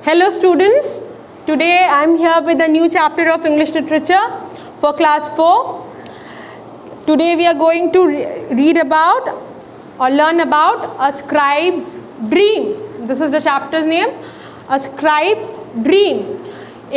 Hello students, today I am here with a new chapter of English literature for class 4. Today we are going to read about or learn about a scribe's dream. This is the chapter's name, a scribe's dream.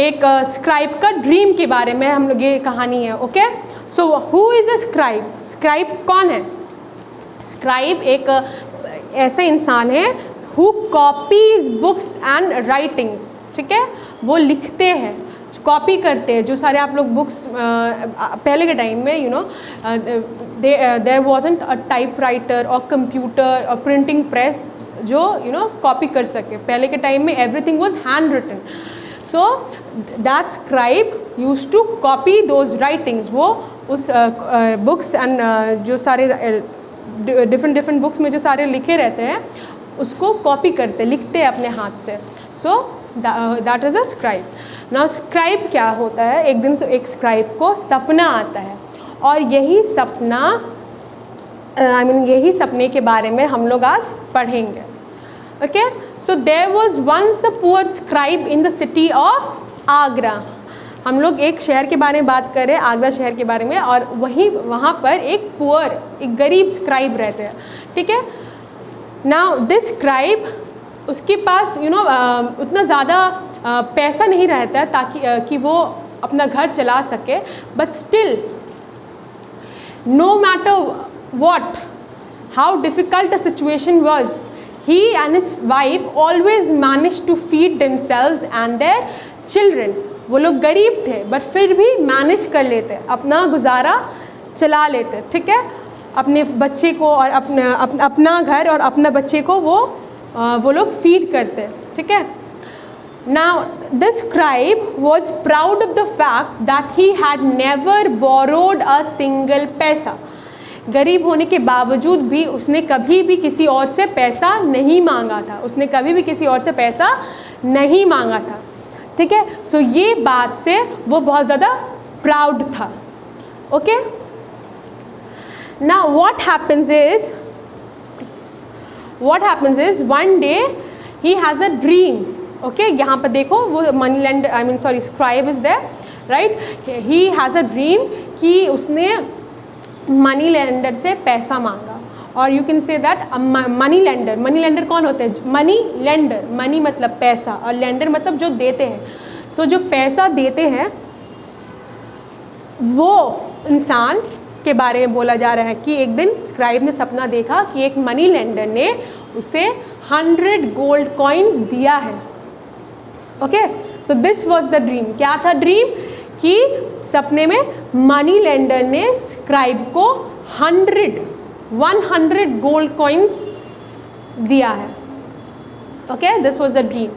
एक scribe का dream के बारे में हम लोग ये कहानी है. Okay, so who is a scribe? Scribe कौन है? स्क्राइब एक ऐसे इंसान है who copies books and writings. ठीक है, वो लिखते हैं, कॉपी करते हैं. जो सारे आप लोग बुक्स पहले के टाइम में देयर वाजंट अ टाइपराइटर और कंप्यूटर और प्रिंटिंग प्रेस जो कॉपी कर सके. पहले के टाइम में everything was handwritten. So that scribe used to copy those writings. वो उस बुक्स एंड जो सारे डिफरेंट बुक्स में जो सारे लिखे रहते हैं उसको कॉपी करते, लिखते हैं अपने हाथ से. So that is a scribe. Now scribe क्या होता है? एक दिन एक स्क्राइब को सपना आता है और यही सपना यही सपने के बारे में हम लोग आज पढ़ेंगे. Okay, so there was once a poor scribe in the city of Agra. हम लोग एक शहर के बारे में बात कर रहे हैं, आगरा शहर के बारे में, और वहाँ पर एक पुअर, एक गरीब स्क्राइब रहते हैं. ठीक है, नाउ दिस स्क्राइब, उसके पास उतना ज़्यादा पैसा नहीं रहता है ताकि कि वो अपना घर चला सके. But still no matter what how difficult the situation was, he and his wife always managed to feed themselves and their children. वो लोग गरीब थे बट फिर भी मैनेज कर लेते, अपना गुजारा चला लेते. ठीक है, अपने बच्चे को और अपना घर और अपना बच्चे को वो लोग फीड करते. ठीक है, now this scribe was proud of the fact that he had never borrowed a single पैसा. गरीब होने के बावजूद भी उसने कभी भी किसी और से पैसा नहीं मांगा था. उसने कभी भी किसी और से पैसा नहीं मांगा था. ठीक है, सो ये बात से वो बहुत ज़्यादा प्राउड था. Okay, now what happens is one day he has a dream. Okay, यहाँ पर देखो वो money lender scribe is there, right. He has a dream कि उसने मनी लेंडर से पैसा मांगा. और you can say that money lender कौन होते हैं? मनी लेंडर, मनी मतलब पैसा और लेंडर मतलब जो देते हैं. सो जो पैसा देते हैं वो इंसान के बारे में बोला जा रहा है कि एक दिन स्क्राइब ने सपना देखा कि एक मनी लेंडर ने उसे 100 गोल्ड कॉइन्स दिया है. Okay, so this was the dream. क्या था ड्रीम? कि सपने में मनी लेंडर ने स्क्राइब को 100 गोल्ड कॉइन्स दिया है. Okay, this was the dream.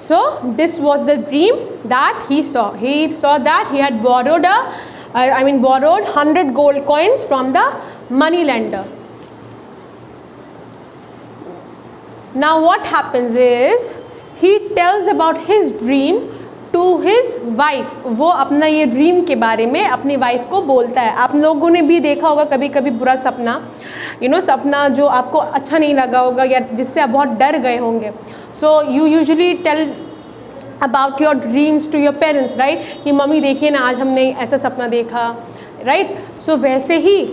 So this was the dream that he saw. He saw that he had borrowed 100 gold coins from the money lender. Now what happens is he tells about his dream to his wife. वो अपना ये dream के बारे में अपनी wife को बोलता है. आप लोगों ने भी देखा होगा कभी कभी बुरा सपना, सपना जो आपको अच्छा नहीं लगा होगा या जिससे आप बहुत डर गए होंगे. So you usually tell about your dreams to your parents, right, कि मम्मी देखिए ना आज हमने ऐसा सपना देखा, राइट. सो वैसे ही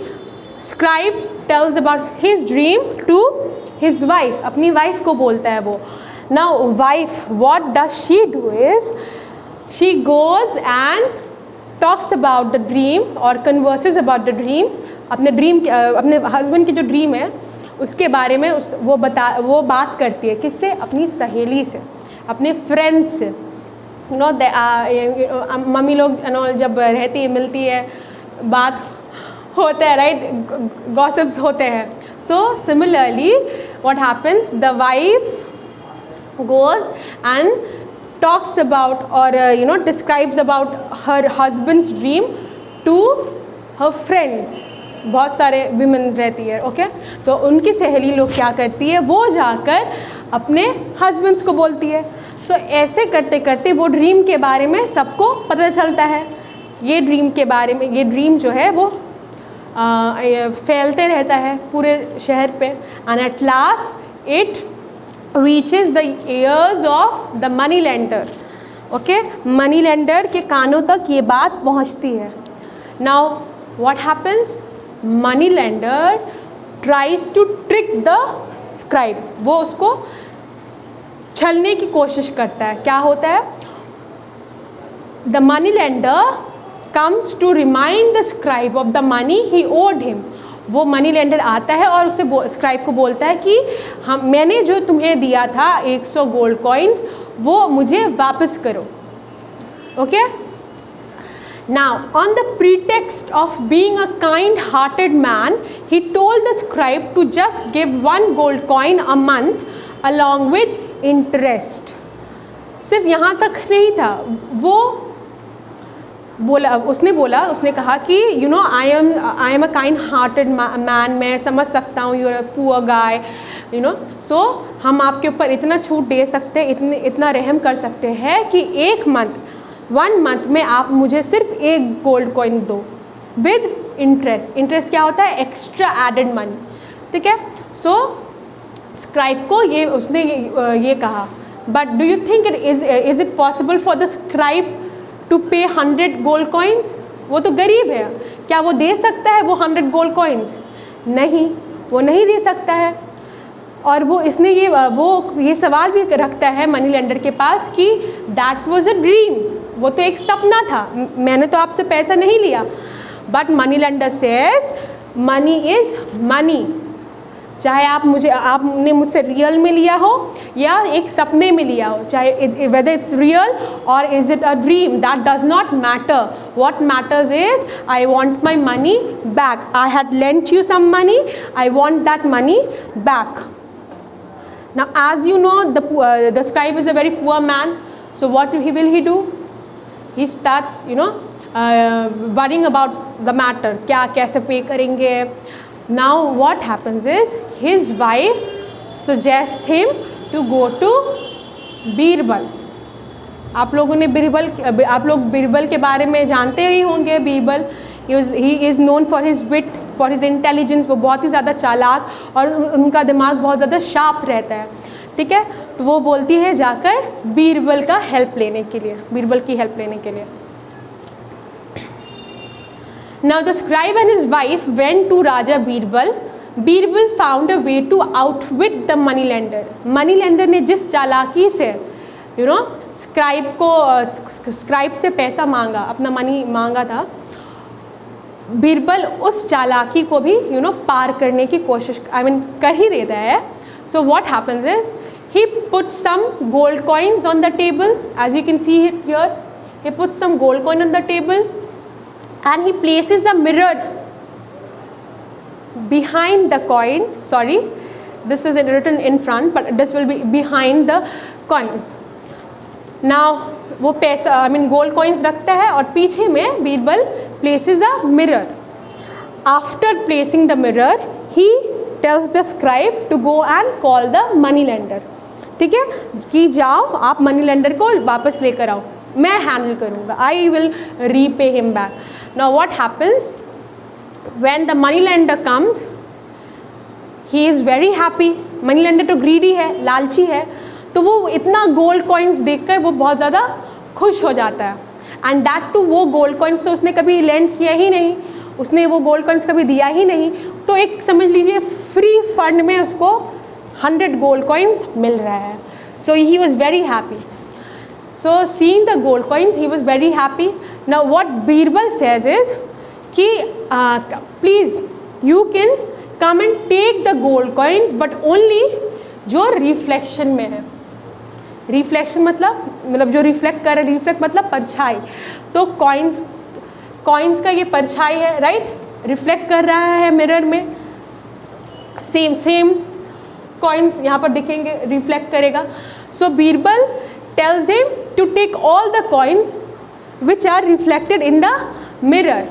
scribe tells about his dream to his wife. अपनी वाइफ को बोलता है वो. Now wife, what does she do is she goes and talks about the dream or converses about the dream. अपने हस्बैंड की जो ड्रीम है उसके बारे में वो बात करती है. किससे? अपनी सहेली से, अपने फ्रेंड्स से. मम्मी लोग जब रहती है, मिलती है, बात होता है, राइट, गॉसिप्स होते हैं. So similarly what happens, the wife goes and talks about or describes about her husband's dream to her friends. बहुत सारे विमेन रहती है. ओके, तो उनकी सहेली लोग क्या करती है, वो जाकर अपने हस्बैंड्स को बोलती है. सो ऐसे करते करते वो ड्रीम के बारे में सबको पता चलता है. ये ड्रीम के बारे में, ये ड्रीम जो है वो फैलते रहता है पूरे शहर पे, and at last it reaches the ears of the money lender. Okay, money lender के कानों तक ये बात पहुंचती है। Now what happens, money lender tries to trick the scribe, वो उसको छलने की कोशिश करता है। क्या होता है, the money lender comes to remind the scribe of the money he owed him. वो मनी लेंडर आता है और उससे स्क्राइब को बोलता है कि मैंने जो तुम्हें दिया था 100 गोल्ड कॉइन्स, वो मुझे वापस करो। Okay, now on the pretext of being a kind hearted man, he told the scribe to just give 1 gold coin a month along with interest. सिर्फ यहाँ तक नहीं था, वो बोला, उसने कहा कि you know I am a kind hearted man, मैं समझ सकता हूँ, you are a poor guy, you know, so हम आपके ऊपर इतना छूट दे सकते हैं, इतना रहम कर सकते हैं कि 1 मंथ में आप मुझे सिर्फ 1 गोल्ड कॉइन दो विद इंटरेस्ट। इंटरेस्ट क्या होता है, एक्स्ट्रा एडेड मनी। ठीक है, सो स्क्राइब को उसने ये कहा, but do you think is it possible for the scribe to pay 100 gold coins? वो तो गरीब है, क्या वो दे सकता है वो 100 गोल्ड कॉइन्स? नहीं, वो नहीं दे सकता है। और वो ये सवाल भी रखता है मनी लेंडर के पास कि दैट वाज अ ड्रीम, वो तो एक सपना था, मैंने तो आपसे पैसा नहीं लिया। But money lender says money is money, चाहे आपने मुझसे रियल में लिया हो या एक सपने में लिया हो, चाहे वेदर इट्स रियल और is it a dream, that does not matter. What matters is I want my money back, I had lent you some money, I want that money back. Now as you know the scribe is a very poor man, so what will he do, he starts worrying about the matter, क्या कैसे पे करेंगे। Now what happens is his wife suggests him to go to Birbal. आप लोग बीरबल के बारे में जानते ही होंगे। Birbal he is known for his wit, for his intelligence, वो बहुत ही ज़्यादा चालाक और उनका दिमाग बहुत ज़्यादा शार्प रहता है। ठीक है, तो वो बोलती है जाकर बीरबल की हेल्प लेने के लिए। Now the scribe and his wife went to Raja Birbal. Birbal found a way to outwit the money lender. Money lender ने जिस चालाकी से स्क्राइब से पैसा मांगा, अपना मनी मांगा था, बीरबल उस चालाकी को भी पार करने की कोशिश कर ही देता है। So what happens is he put some gold coins on the table, as you can see it here. He puts some gold coin on the table. And he places a mirror behind the coin. Sorry, this is written in front, but this will be behind the coins. Now वो पैसा gold coins रखता है और पीछे में Birbal places a mirror. After placing the mirror, he tells the scribe to go and call the money lender. ठीक है, कि जाओ आप मनी लेंडर को वापस लेकर आओ, मैं हैंडल करूँगा, I will repay him back. Now what happens when the money lender comes, he is very happy. Money lender तो ग्रीडी है, लालची है, तो वो इतना गोल्ड कॉइन्स देखकर वो बहुत ज़्यादा खुश हो जाता है। एंड दैट टू वो गोल्ड कॉइन्स तो उसने कभी लेंड किया ही नहीं, उसने वो गोल्ड कॉइन्स कभी दिया ही नहीं, तो एक समझ लीजिए फ्री फंड में उसको 100 गोल्ड कॉइन्स मिल रहा है। So he was very happy. So seeing the gold coins, he was very happy. Now what Birbal says is कि please you can come and take the gold coins, but only जो reflection में है। Reflection मतलब जो reflect कर रहा है, reflect मतलब परछाई, तो कॉइन्स का ये परछाई है, राइट, रिफ्लेक्ट कर रहा है मिरर में, सेम कॉइन्स यहाँ पर दिखेंगे, रिफ्लेक्ट करेगा। सो Birbal tells him to take all the coins which are reflected in the mirror.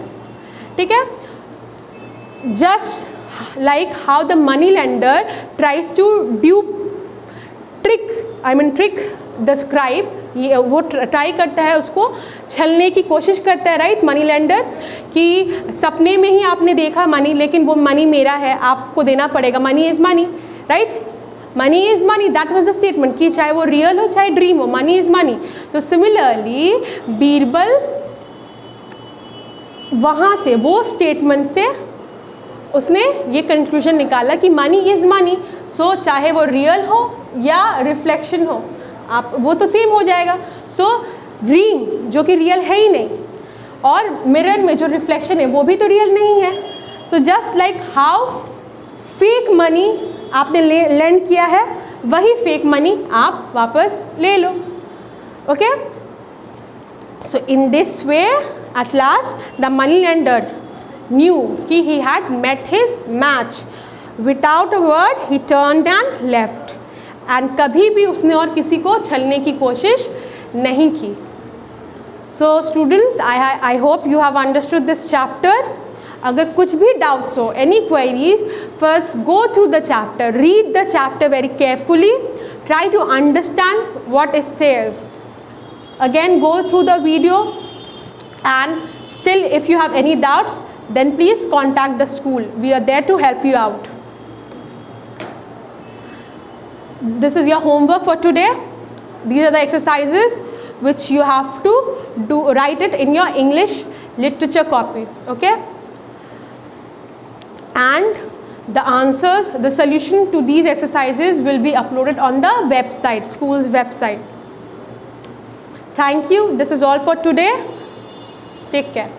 ठीक है, just like how the money lender tries to trick the scribe ये वो ट्राई करता है, उसको छलने की कोशिश करता है, राइट, मनी लेंडर, कि सपने में ही आपने देखा मनी, लेकिन वो मनी मेरा है, आपको देना पड़ेगा, money is money, right, money is money, that was the statement, कि चाहे वो रियल हो चाहे ड्रीम हो, money is money. So similarly Birbal वहाँ से, वो स्टेटमेंट से उसने ये कंक्लूजन निकाला कि मनी इज़ मनी। सो चाहे वो रियल हो या रिफ्लेक्शन हो, आप वो तो सेम हो जाएगा। सो ड्रीम जो कि रियल है ही नहीं, और मिरर में जो रिफ्लेक्शन है वो भी तो रियल नहीं है। So just like how fake money आपने लेंड किया है, वही फेक मनी आप वापस ले लो। Okay, so in this way at last the money lender knew कि he had met his match. Without a word he turned and left. And कभी भी उसने और किसी को छलने की कोशिश नहीं की। So students, I hope you have understood this chapter. अगर कुछ भी doubts हो, any queries, first go through the chapter, read the chapter very carefully, try to understand what it says. Again go through the video, and still if you have any doubts, then please contact the school. We are there to help you out. This is your homework for today. These are the exercises which you have to do, write it in your English literature copy, okay? And the answers, the solution to these exercises will be uploaded on the website, school's website. Thank you. This is all for today. Take care.